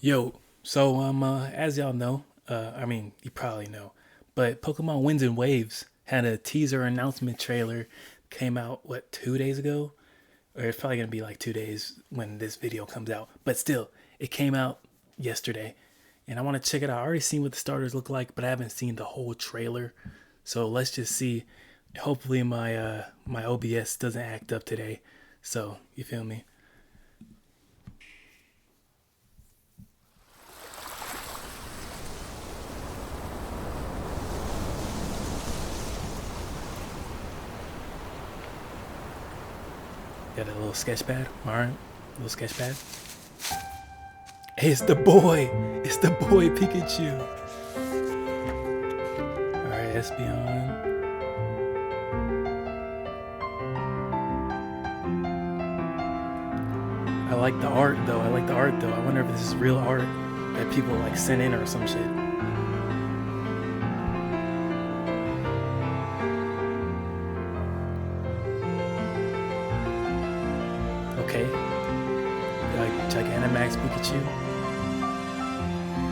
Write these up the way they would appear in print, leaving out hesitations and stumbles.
Yo, so as y'all know, I mean you probably know, but Pokemon Winds and Waves had a teaser announcement trailer, came out what 2 days ago, or it's probably gonna be like 2 days when this video comes out. But still, it came out yesterday, and I want to check it out. I already seen what the starters look like, but I haven't seen the whole trailer. So let's just see. Hopefully my OBS doesn't act up today. So you feel me? Got a little sketch pad. All right, little sketch pad. Hey, it's the boy. It's the boy Pikachu. All right, Espeon. I like the art though. I like the art though. I wonder if this is real art that people like sent in or some shit. Okay, like Gigantamax Pikachu.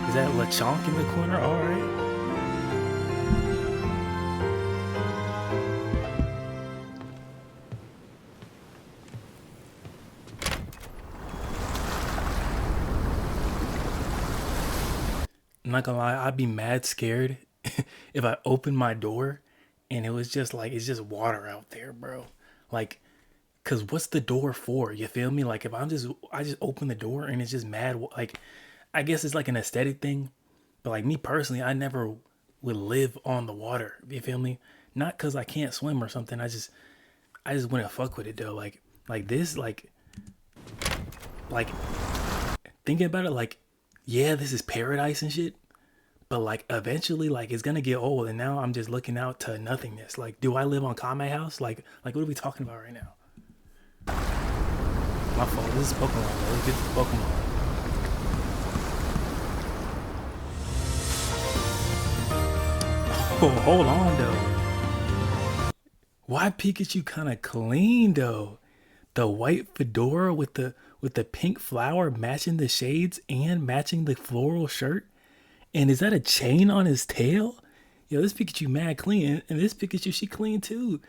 Is that Lechonk in the corner? All right. I'm not gonna lie, I'd be mad scared if I opened my door and it was just like it's just water out there, bro. Like, cause what's the door for? You feel me? Like if I just open the door and it's just mad. Like, I guess it's like an aesthetic thing, but like me personally, I never would live on the water. You feel me? Not cause I can't swim or something. I just wouldn't fuck with it though. Like this, like thinking about it, like yeah, this is paradise and shit. But like eventually, like it's gonna get old, and now I'm just looking out to nothingness. Like, do I live on Kame House? Like what are we talking about right now? My fault. This is Pokemon. Bro. Let's get to Pokemon. Oh, hold on though. Why Pikachu kind of clean though? The white fedora with the pink flower matching the shades and matching the floral shirt. And is that a chain on his tail? Yo, this Pikachu mad clean, and this Pikachu she clean too.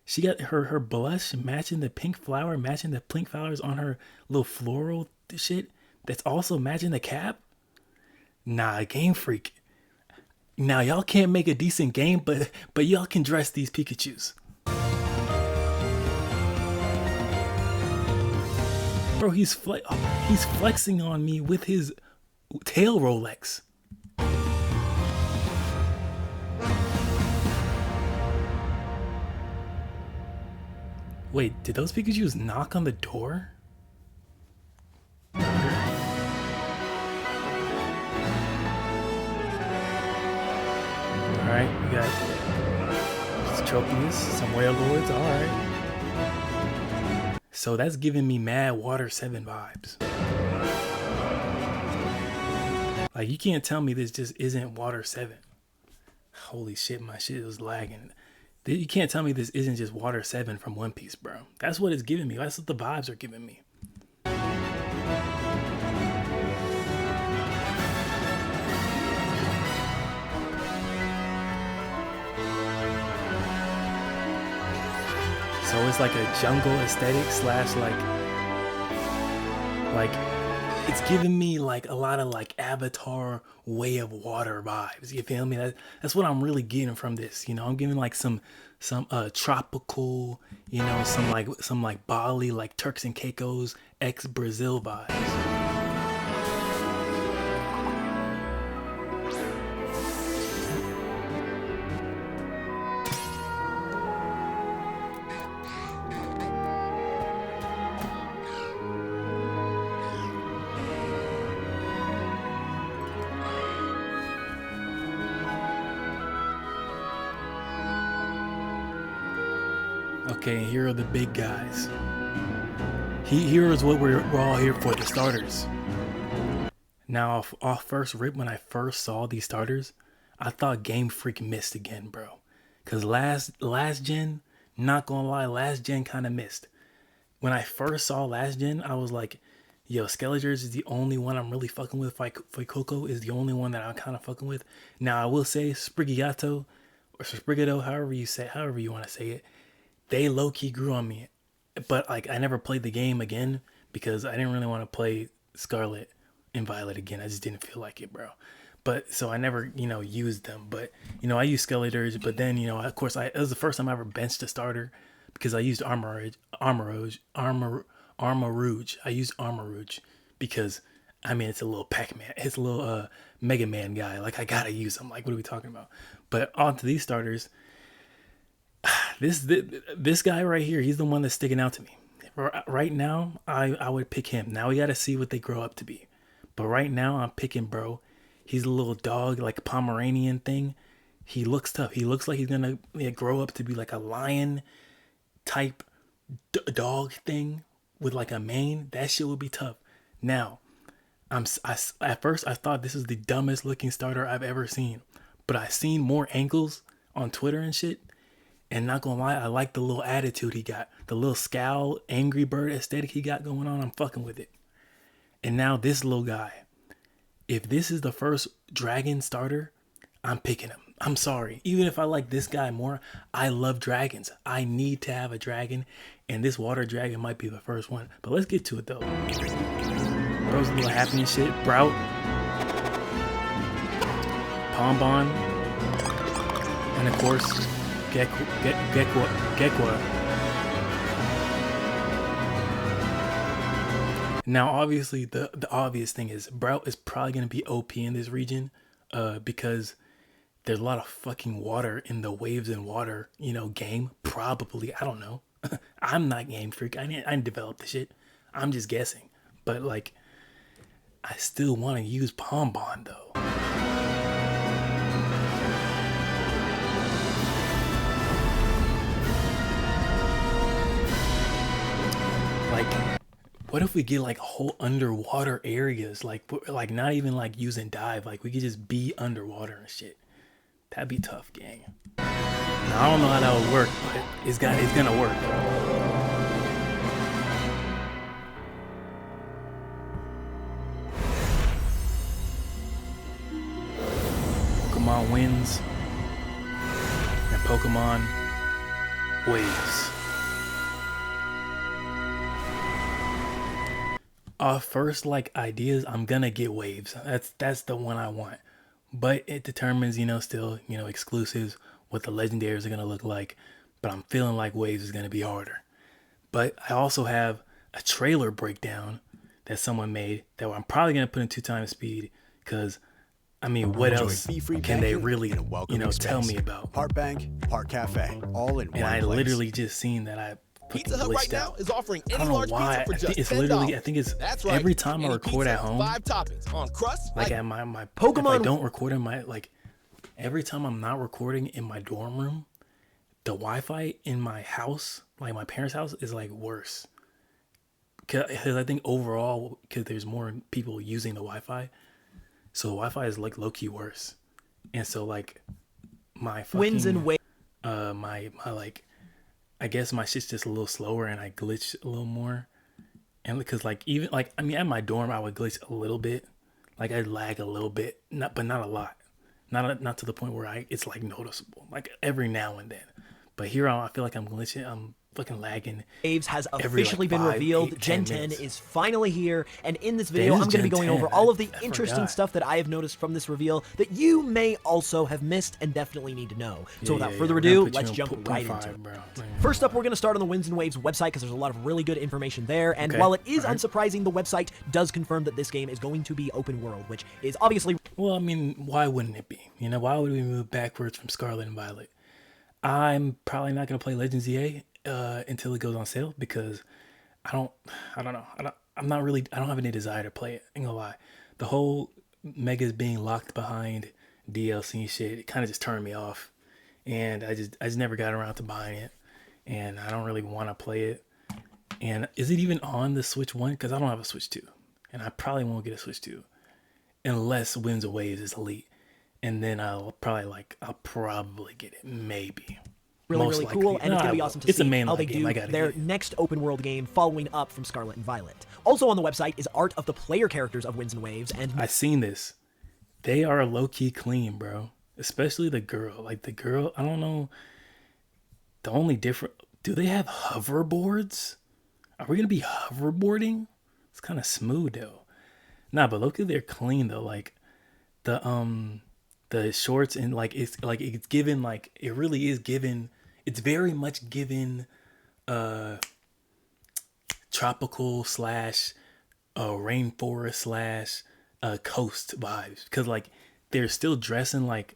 She got her blush matching the pink flower, matching the pink flowers on her little floral shit. That's also matching the cap. Nah, Game Freak. Now y'all can't make a decent game, but y'all can dress these Pikachu's. Bro, he's flexing on me with his tail Rolex. Wait, did those Pikachu's knock on the door? Alright, we got Tropius, some whale lords, alright. So that's giving me mad Water 7 vibes. Like, you can't tell me this just isn't Water 7. Holy shit, my shit was lagging. You can't tell me this isn't just Water 7 from One Piece, bro. That's what it's giving me. That's what the vibes are giving me. So it's like a jungle aesthetic slash like it's giving me like a lot of like Avatar Way of Water vibes. You feel me? That's what I'm really getting from this. You know, I'm getting like some tropical, you know, some like Bali, like Turks and Caicos, ex Brazil vibes. Okay, here are the big guys. Here is what we're all here for, the starters. Now, off first rip, when I first saw these starters, I thought Game Freak missed again, bro. Cause last gen, not gonna lie, last gen kind of missed. When I first saw last gen, I was like, Yo, Skeletors is the only one I'm really fucking with. Coco is the only one that I'm kind of fucking with. Now I will say Sprigato or Sprigato, however you want to say it, they low key grew on me. But like I never played the game again because I didn't really want to play Scarlet and Violet again. I just didn't feel like it, bro. But so I never, used them. But I used Skeletors. But then, of course, it was the first time I ever benched a starter because I used Armor Rouge. I used Armor Rouge because I mean it's a little Pac-Man, it's a little Mega Man guy. Like I gotta use him. Like what are we talking about? But on to these starters. This guy right here, he's the one that's sticking out to me. Right now, I would pick him. Now we gotta see what they grow up to be. But right now, I'm picking bro. He's a little dog, like a Pomeranian thing. He looks tough. He looks like he's gonna grow up to be like a lion type dog thing with like a mane. That shit would be tough. Now, at first I thought this is the dumbest looking starter I've ever seen, but I seen more angles on Twitter and shit. And not gonna lie, I like the little attitude he got, the little scowl, Angry Bird aesthetic he got going on. I'm fucking with it. And now this little guy, if this is the first dragon starter, I'm picking him. I'm sorry. Even if I like this guy more, I love dragons. I need to have a dragon, and this water dragon might be the first one. But let's get to it though. Bro's a little happy and shit. Browt, Pombon, and of course, Gekwa. Now, obviously, the obvious thing is Browt is probably going to be OP in this region because there's a lot of fucking water in the waves and water, game. Probably. I don't know. I'm not game freak. I didn't develop the shit. I'm just guessing. But, like, I still want to use Pombon, though. Like, what if we get like whole underwater areas, like not even like using dive, like we could just be underwater and shit. That'd be tough, gang. Now, I don't know how that would work, but it's gonna work. Pokemon wins and Pokemon waves. First, like ideas, I'm gonna get waves. That's the one I want. But it determines, still, exclusives, what the legendaries are gonna look like. But I'm feeling like waves is gonna be harder. But I also have a trailer breakdown that someone made that I'm probably gonna put in 2x speed because I mean, what else can they really, tell me about? Part bank, part cafe, all in one place. And I literally just seen that I Pizza Hut right now is offering any large pizza for just it's $10. literally, I think it's right. Every time I record at home, 5 toppings on crust. Like at my Pokemon. If I don't record in my, like, every time I'm not recording in my dorm room, the Wi-Fi in my house, like my parents' house, is like worse. Because I think overall, because there's more people using the Wi-Fi, so the Wi-Fi is like low-key worse. And so like my fucking wins and waves. My like, I guess my shit's just a little slower and I glitch a little more. And because like even like I mean at my dorm I would glitch a little bit, like I'd lag a little bit, but not a lot, not to the point where it's like noticeable, like every now and then. But here I feel like I'm glitching, I'm fucking lagging. Waves has officially been revealed. Gen 10 is finally here, and in this video I'm going to be going 10. over all of the I interesting forgot. stuff that I have noticed from this reveal that you may also have missed and definitely need to know. So without further ado, let's jump right into it. First up, we're going to start on the Winds and Waves website because there's a lot of really good information there, and while it is unsurprising, the website does confirm that this game is going to be open world, which is obviously... Well, I mean, why wouldn't it be? Why would we move backwards from Scarlet and Violet? I'm probably not going to play Legends EA until it goes on sale because I don't know. I don't have any desire to play it. I ain't gonna lie. The whole Megas being locked behind DLC and shit, it kind of just turned me off. And I just never got around to buying it. And I don't really want to play it. And is it even on the Switch 1? Because I don't have a Switch 2. And I probably won't get a Switch 2. Unless Winds and Waves is Elite. And then I'll probably get it. Maybe. really cool, and it's going to be awesome to see how they do their get next open world game following up from Scarlet and Violet. Also on the website is art of the player characters of Winds and Waves, and I seen this. They are low-key clean, bro. Especially the girl. Like the girl, I don't know. The only different, do they have hoverboards? Are we gonna be hoverboarding? It's kind of smooth though. Nah, but look at they're clean though. Like the shorts and it's given like it really is given. It's very much given tropical slash rainforest slash coast vibes, because like they're still dressing like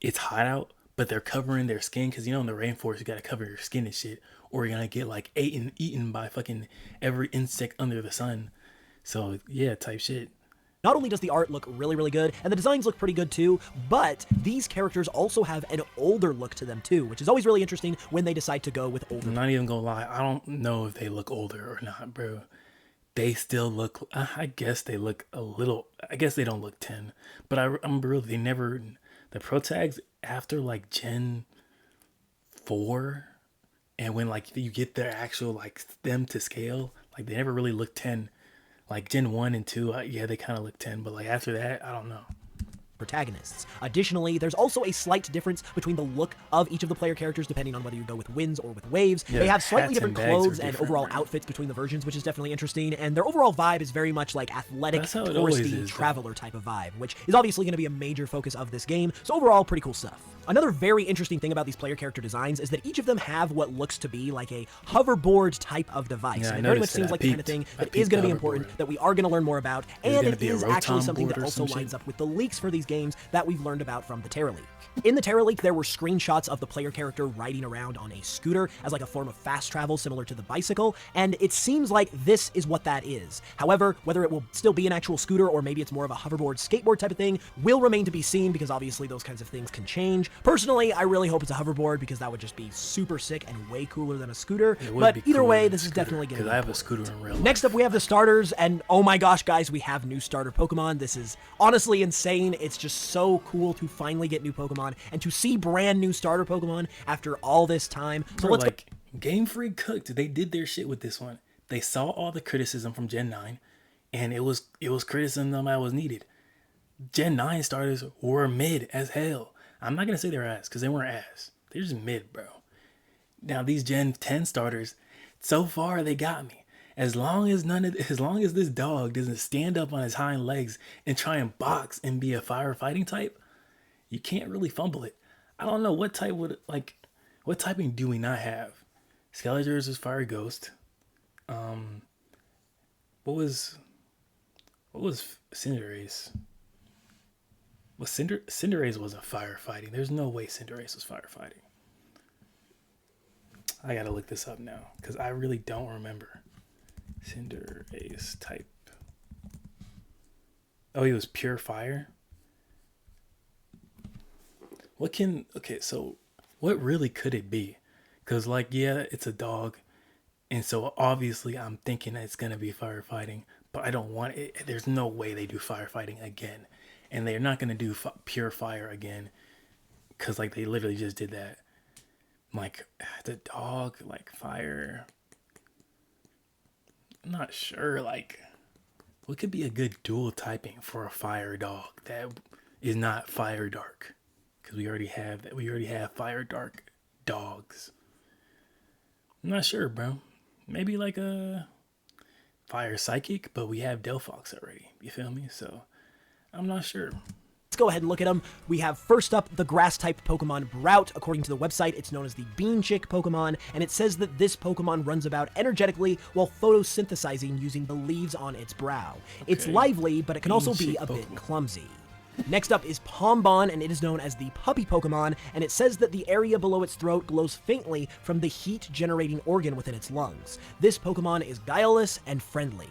it's hot out, but they're covering their skin, because you know in the rainforest you gotta cover your skin and shit, or you're gonna get like eaten by fucking every insect under the sun. So yeah, type shit. Not only does the art look really good, and the designs look pretty good too, but these characters also have an older look to them too, which is always really interesting when they decide to go with older. I'm not even gonna lie, I don't know if they look older or not, bro. They still look, I guess they look a little, I guess they don't look 10, but I'm real, they never, the pro tags after like Gen 4, and when like you get their actual like them to scale, like they never really look 10. Like Gen 1 and 2, yeah, they kind of look 10, but like after that, I don't know. Protagonists. Additionally, there's also a slight difference between the look of each of the player characters depending on whether you go with Winds or with Waves. Yeah, they have slightly different clothes and overall right? outfits between the versions, which is definitely interesting, and their overall vibe is very much like athletic, touristy, traveler type of vibe, which is obviously going to be a major focus of this game, so overall, pretty cool stuff. Another very interesting thing about these player character designs is that each of them have what looks to be like a hoverboard type of device, yeah, and it very much seems like the kind of thing that is going to be important, that we are going to learn more about, and it is actually something that also lines up with the leaks for these games that we've learned about from the Terra Leak. In the Terra Leak, there were screenshots of the player character riding around on a scooter as like a form of fast travel similar to the bicycle, and it seems like this is what that is. However, whether it will still be an actual scooter or maybe it's more of a hoverboard, skateboard type of thing will remain to be seen, because obviously those kinds of things can change. Personally, I really hope it's a hoverboard, because that would just be super sick and way cooler than a scooter, but either way, this is definitely going to be because I have a scooter in real life. Next up, we have the starters, and oh my gosh, guys, we have new starter Pokemon. This is honestly insane. It's just so cool to finally get new Pokemon and to see brand new starter Pokemon after all this time. So Bro, let's like Game Freak cooked. They did their shit with this one. They saw all the criticism from Gen 9, and it was criticism that was needed. Gen 9 starters were mid as hell. I'm not gonna say they're ass, because they weren't ass. They're just mid, bro. Now these Gen 10 starters, so far they got me. As long as this dog doesn't stand up on his hind legs and try and box and be a firefighting type, you can't really fumble it. I don't know what typing do we not have? Skeletors is Fire Ghost. What was Cinderace? Well, Cinderace wasn't firefighting. There's no way Cinderace was firefighting. I gotta look this up now, because I really don't remember. Cinderace type. Oh, he was pure fire? So what really could it be? Because like, yeah, it's a dog, and so obviously I'm thinking it's gonna be firefighting, but I don't want it. There's no way they do firefighting again, and they're not gonna do pure fire again, because like they literally just did that. Like the dog, like fire. I'm not sure. Like, what could be a good dual typing for a fire dog that is not fire dark? Because we already have that. We already have fire dark dogs. I'm not sure, bro. Maybe like a fire psychic, but we have Delphox already. You feel me? So I'm not sure. Let's go ahead and look at them. We have first up the grass-type Pokemon Browt. According to the website, it's known as the Bean Chick Pokemon, and it says that this Pokemon runs about energetically while photosynthesizing using the leaves on its brow. Okay. It's lively, but it can also be a bit clumsy. Next up is Pombon, and it is known as the Puppy Pokemon, and it says that the area below its throat glows faintly from the heat-generating organ within its lungs. This Pokemon is guileless and friendly.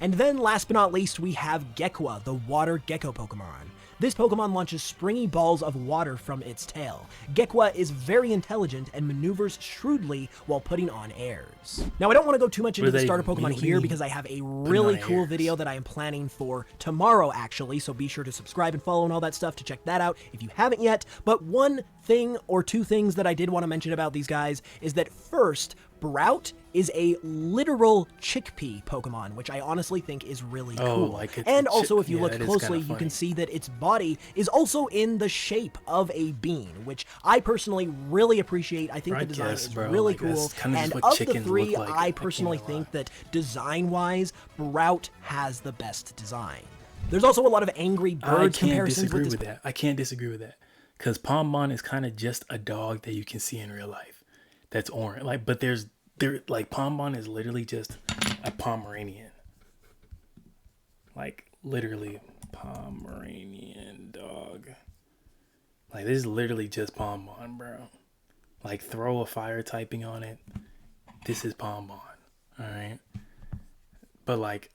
And then, last but not least, we have Gekwa, the Water Gecko Pokemon. This Pokemon launches springy balls of water from its tail. Gekwa is very intelligent and maneuvers shrewdly while putting on airs. Now, I don't want to go too much into the starter Pokemon here because I have a really cool video that I am planning for tomorrow, actually, so be sure to subscribe and follow and all that stuff to check that out if you haven't yet. But one thing or two things that I did want to mention about these guys is that first, Browt is a literal chickpea Pokemon, which I honestly think is really cool. Like and also, if you look closely, you can see that its body is also in the shape of a bean, which I personally really appreciate. I think the design is really cool. And of the three, I personally think that design-wise, Browt has the best design. There's also a lot of angry bird comparisons with this. I can't disagree with that. Because Pombon is kind of just a dog that you can see in real life. That's orange. But Pombon is literally just a Pomeranian. Like, literally Pomeranian dog. Like, this is literally just Pombon, bro. Like, throw a fire typing on it. This is Pombon. Alright? But, like,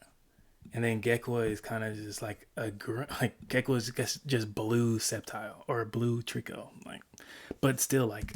and then Gekwa is kind of just like Gekwa is just blue Sceptile or blue Trico. Like, but still, like,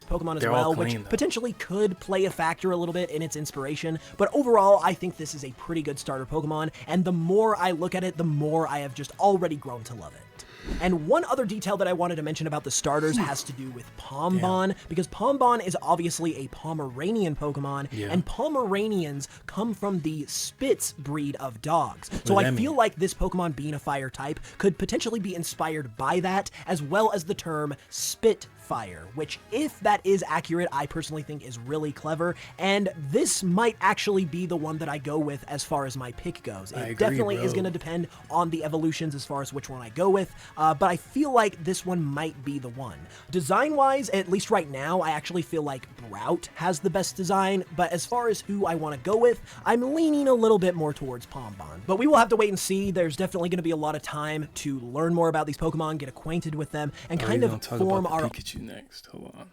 Pokemon as well, which potentially could play a factor a little bit in its inspiration, but overall, I think this is a pretty good starter Pokemon, and the more I look at it, the more I have just already grown to love it. And one other detail that I wanted to mention about the starters has to do with Pombon, because Pombon is obviously a Pomeranian Pokemon, and Pomeranians come from the Spitz breed of dogs. So I feel like this Pokemon being a fire type could potentially be inspired by that, as well as the term Spitfire, which, if that is accurate, I personally think is really clever, and this might actually be the one that I go with as far as my pick goes. It definitely is going to depend on the evolutions as far as which one I go with, but I feel like this one might be the one. Design-wise, at least right now, I actually feel like Browt has the best design, but as far as who I want to go with, I'm leaning a little bit more towards Pombon. But we will have to wait and see. There's definitely going to be a lot of time to learn more about these Pokemon, get acquainted with them, and kind of form our... Pikachu next. Hold on.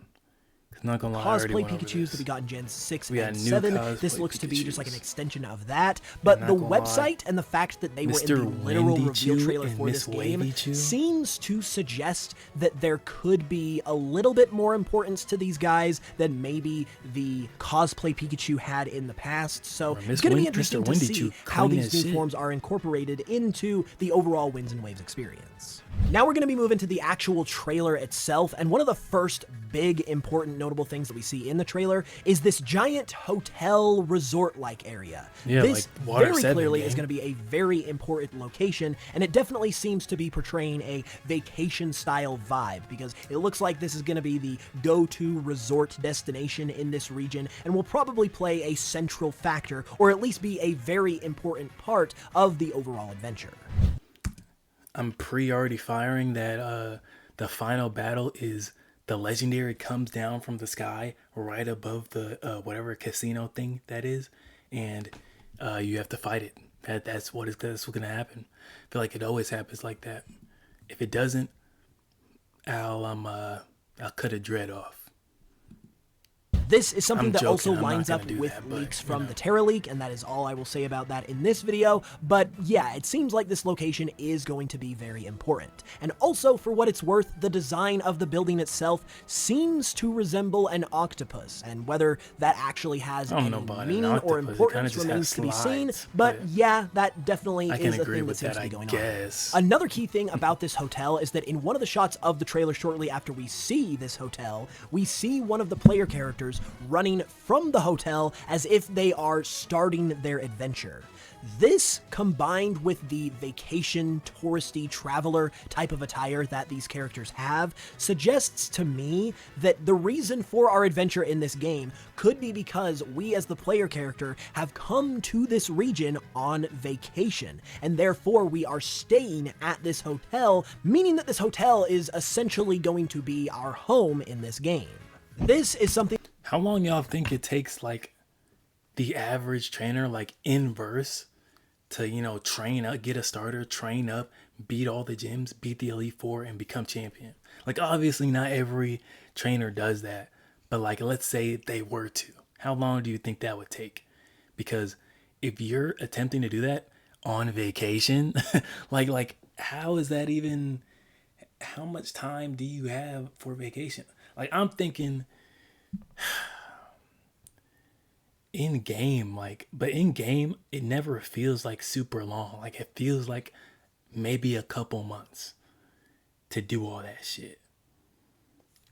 Not gonna lie, cosplay Pikachus that we got in Gen 6 and 7. This looks to be just like an extension of that. But the website and the fact that they were in the literal reveal trailer for this game seems to suggest that there could be a little bit more importance to these guys than maybe the cosplay Pikachu had in the past. So it's going to be interesting to see how these new forms are incorporated into the overall Winds and Waves experience. Now we're going to be moving to the actual trailer itself, and one of the first big important notable things that we see in the trailer is this giant hotel resort-like area. This like very clearly is going to be a very important location, and it definitely seems to be portraying a vacation-style vibe, because it looks like this is going to be the go-to resort destination in this region, and will probably play a central factor, or at least be a very important part of the overall adventure. I'm already firing that the final battle is the legendary comes down from the sky right above the whatever casino thing that is, and you have to fight it. That's what's going to happen. I feel like it always happens like that. If it doesn't, I'll cut a dread off. This is something that also lines up with leaks from the Terra leak, and that is all I will say about that in this video. But yeah, it seems like this location is going to be very important. And also, for what it's worth, the design of the building itself seems to resemble an octopus, and whether that actually has any meaning or importance remains to be seen. But yeah, that definitely is a thing that seems to be going on. Another key thing about this hotel is that in one of the shots of the trailer shortly after we see this hotel, we see one of the player characters running from the hotel as if they are starting their adventure. This, combined with the vacation, touristy, traveler type of attire that these characters have, suggests to me that the reason for our adventure in this game could be because we as the player character have come to this region on vacation, and therefore we are staying at this hotel, meaning that this hotel is essentially going to be our home in this game. This is something... How long y'all think it takes, like, the average trainer, like, inverse to, you know, train up, get a starter, train up, beat all the gyms, beat the Elite Four, and become champion? Like, obviously not every trainer does that, but, like, let's say they were to. How long do you think that would take? Because if you're attempting to do that on vacation, like how is that even? How much time do you have for vacation? Like, I'm thinking in game, like, but in game, it never feels like super long. Like, it feels like maybe a couple months to do all that shit.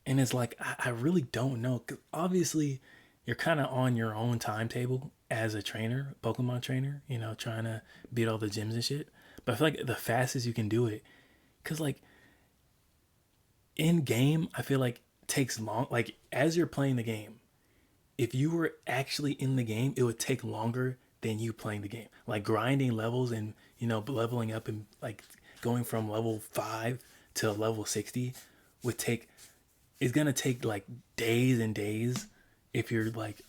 And it's like, I really don't know. 'Cause obviously, you're kind of on your own timetable as a trainer, Pokemon trainer, you know, trying to beat all the gyms and shit. But I feel like the fastest you can do it, because, like, in game, I feel like takes long. Like, as you're playing the game, if you were actually in the game, it would take longer than you playing the game. Like, grinding levels and, you know, leveling up and, like, going from level 5 to level 60 would take, it's gonna take like days and days if you're like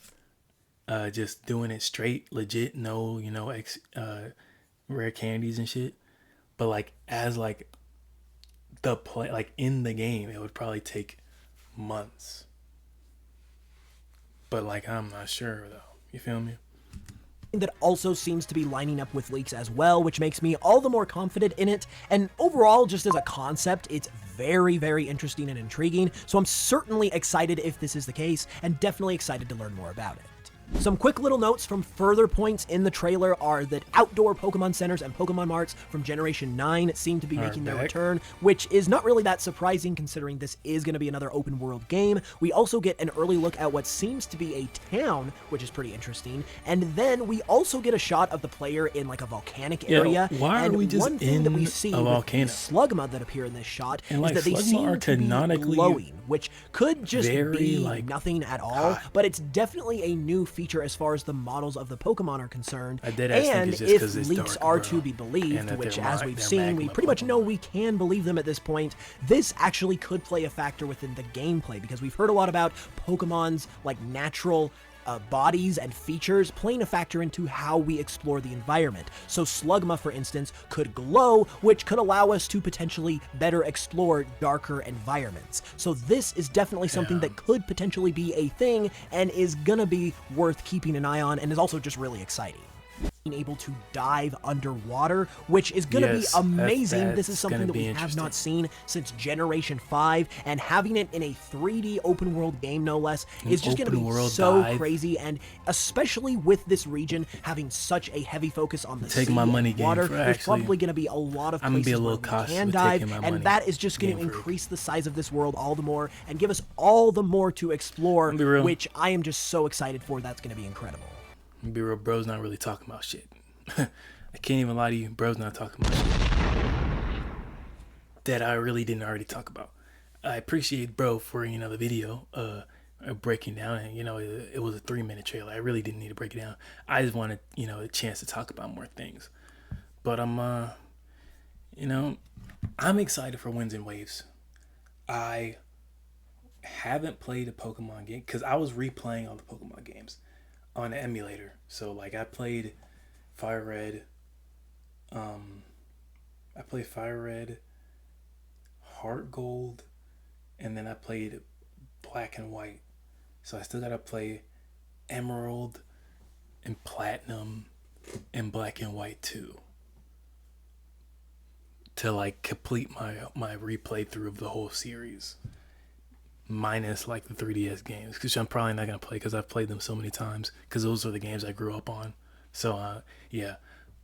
just doing it straight, legit, no, you know, rare candies and shit. But like, as like the play, like in the game, it would probably take months. But like, I'm not sure though. You feel me? That also seems to be lining up with leaks as well, which makes me all the more confident in it. And overall, just as a concept, it's very, very interesting and intriguing. So I'm certainly excited if this is the case, and definitely excited to learn more about it. Some quick little notes from further points in the trailer are that outdoor Pokemon centers and Pokemon marts from Generation 9 seem to be making their return, which is not really that surprising considering this is going to be another open world game. We also get an early look at what seems to be a town, which is pretty interesting, and then we also get a shot of the player in like a volcanic area. Why are we just one thing in that we see a volcano? With the Slugma that appear in this shot and is that they seem to be glowing, which could just be like nothing at all, but it's definitely a new feature as far as the models of the Pokemon are concerned. And if leaks are to be believed, which as we've seen, we pretty much know we can believe them at this point, this actually could play a factor within the gameplay, because we've heard a lot about Pokemon's like natural bodies and features playing a factor into how we explore the environment. So Slugma, for instance, could glow, which could allow us to potentially better explore darker environments. So this is definitely something that could potentially be a thing and is gonna be worth keeping an eye on, and is also just really exciting. Being able to dive underwater, which is going to be amazing. This is something that we have not seen since Generation 5, and having it in a 3D open world game, no less, is just going to be so crazy. And especially with this region having such a heavy focus on the sea and water, there's probably going to be a lot of places where we can dive, and that is just going to increase the size of this world all the more and give us all the more to explore, which I am just so excited for. That's going to be incredible. Be real, bro's not really talking about shit. I can't even lie to you, bro's not talking about shit that I really didn't already talk about. I appreciate bro for, you know, the video breaking down, and you know, it was a 3-minute trailer. I really didn't need to break it down. I just wanted, you know, a chance to talk about more things. But you know, I'm excited for Winds and Waves. I haven't played a Pokemon game because I was replaying all the Pokemon games on the emulator. So like, I played Fire Red, Heart Gold, and then I played Black and White. So I still gotta play Emerald and Platinum and Black and White too, to like complete my replay through of the whole series, minus like the 3DS games, because I'm probably not gonna play because I've played them so many times, because those are the games I grew up on. So yeah,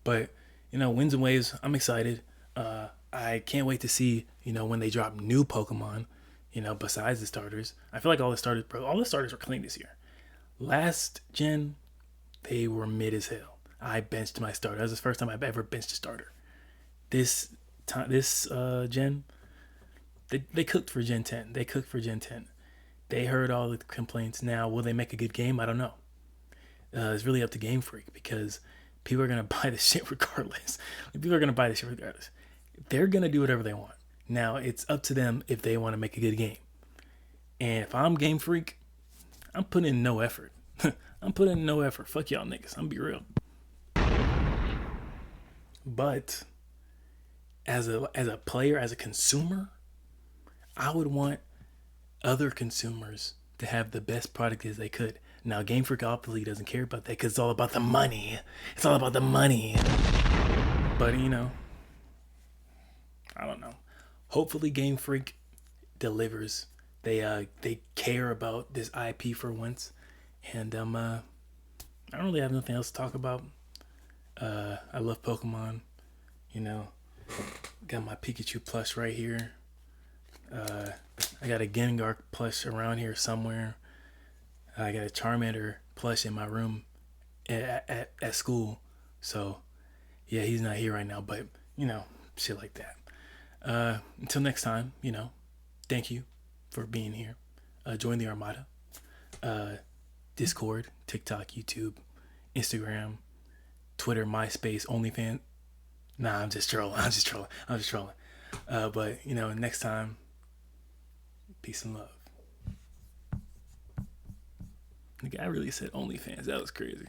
but you know, Winds and Waves, I'm excited. I can't wait to see, you know, when they drop new Pokemon, you know, besides the starters. I feel like all the starters were clean this year. Last gen, they were mid as hell. I benched my starter. That was the first time I've ever benched a starter. This gen, they cooked for Gen 10. They cooked for Gen 10. They heard all the complaints. Now, will they make a good game? I don't know. It's really up to Game Freak, because people are going to buy this shit regardless. They're going to do whatever they want. Now, it's up to them if they want to make a good game. And if I'm Game Freak, I'm putting in no effort. Fuck y'all niggas. I'm be real. But as a player, as a consumer, I would want other consumers to have the best product as they could. Now, Game Freak obviously doesn't care about that because it's all about the money. It's all about the money. But, you know, I don't know. Hopefully Game Freak delivers. They care about this IP for once. And I don't really have nothing else to talk about. I love Pokemon. You know, got my Pikachu plush right here. I got a Gengar plush around here somewhere. I got a Charmander plush in my room at school. So, yeah, he's not here right now, but, you know, shit like that. Until next time, you know, thank you for being here. Join the Armada. Discord, TikTok, YouTube, Instagram, Twitter, MySpace, OnlyFans. Nah, I'm just trolling. But, you know, next time, peace and love. The guy really said OnlyFans. That was crazy.